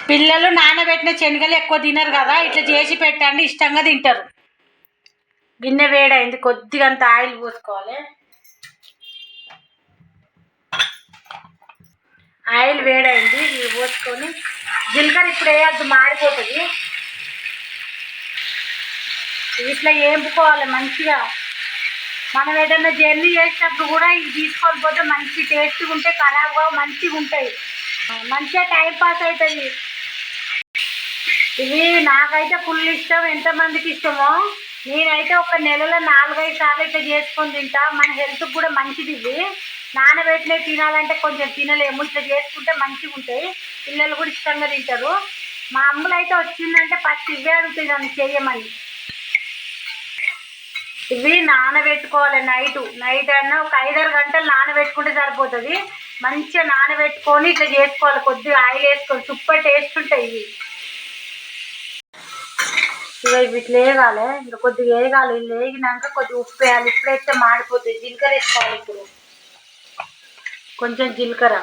పిల్లలు నానబెట్టిన శనగలు ఎక్కువ తినరు కదా, ఇట్లా చేసి పెట్టండి, ఇష్టంగా తింటారు. గిన్నె వేడైంది, కొద్దిగా అంత ఆయిల్ పోసుకోవాలి. ఆయిల్ వేడైంది, ఇవి పోసుకొని జీలకర్ర ఇప్పుడు వేయద్దు, మాడిపోతుంది. ఇట్లా వేపుకోవాలి మంచిగా. మనం ఏదైనా జర్నీ చేసేటప్పుడు కూడా ఇవి తీసుకొని పోతే మంచి టేస్ట్గా ఉంటాయి, ఖరాబ్గా మంచిగా ఉంటాయి, మంచిగా టైం పాస్ అవుతుంది. ఇవి నాకైతే ఫుల్ ఇష్టం. ఎంతమందికి ఇష్టమో, నేనైతే ఒక నెలలో 4-5 సార్లు ఇట్లా చేసుకొని తింటా. మన హెల్త్కి కూడా మంచిది. ఇవి నానబెట్టినవి తినాలంటే కొంచెం తినలేము, ఇట్లా చేసుకుంటే మంచిగా ఉంటాయి. పిల్లలు కూడా ఇష్టంగా తింటారు. మా అమ్మలు అయితే వచ్చిందంటే ఫస్ట్ ఇవే అడుగుతాయి నన్ను చేయమని. ఇవి నానబెట్టుకోవాలి నైట్ అన్నా ఒక 5-6 గంటలు నానబెట్టుకుంటే సరిపోతుంది. మంచిగా నానబెట్టుకొని ఇట్లా చేసుకోవాలి, కొద్దిగా ఆయిల్ వేసుకొని, సూపర్ టేస్ట్ ఉంటాయి ఇవి. ఇవి ఇట్లా వేగాలి, ఇంకా కొద్దిగా వేగాలి. వేగినాక కొద్దిగా ఉప్పు వేయాలి, ఇప్పుడైతే మాడిపోతుంది. జీలకర్ర వేసుకోవాలి. ఇప్పుడు కొంచెం జీలకర్ర,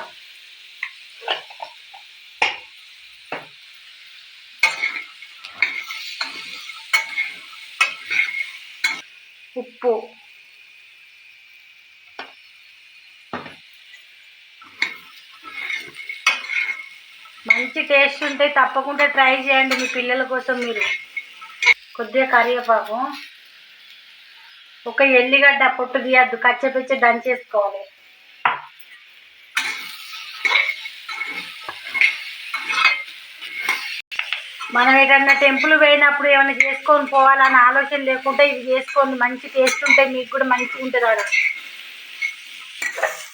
ఉప్పు, మంచి టేస్ట్ ఉంటాయి. తప్పకుండా ట్రై చేయండి మీ పిల్లల కోసం మీరు. కొద్దిగా కరివేపాకు, ఒక ఎల్లిగడ్డ పొట్టు తీయద్దు, కచ్చపిచ్చ దంచేసుకోవాలి. మనం ఏదన్నా టెంపుల్ పోయినప్పుడు ఏమైనా చేసుకొని పోవాలని ఆలోచన లేకుండా ఇవి చేసుకొని మంచి టేస్ట్ ఉంటాయి, మీకు కూడా మంచిగా ఉంటుంది. ఆడ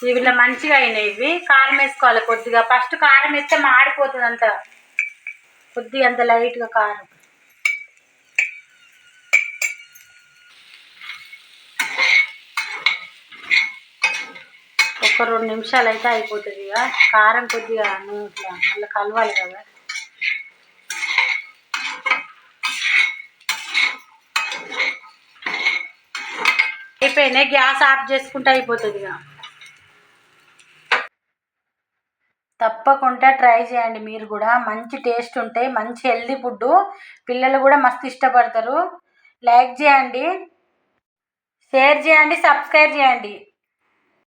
ఇవి ఇలా మంచిగా అయినాయి. ఇవి కారం వేసుకోవాలి కొద్దిగా. ఫస్ట్ కారం వేస్తే మాడిపోతుంది అంత, కొద్దిగా అంత లైట్గా కారం. ఒక 2 నిమిషాలు అయితే అయిపోతుంది. ఇక కారం కొద్దిగా ఇట్లా అలా కలవాలి కదా. అయిపోయినాయి, గ్యాస్ ఆఫ్ చేసుకుంటే అయిపోతుంది. ఇక తప్పకుండా ట్రై చేయండి మీరు కూడా, మంచి టేస్ట్ ఉంటాయి, మంచి హెల్దీ ఫుడ్. పిల్లలు కూడా మస్తు ఇష్టపడతారు. లైక్ చేయండి, షేర్ చేయండి, సబ్స్క్రైబ్ చేయండి.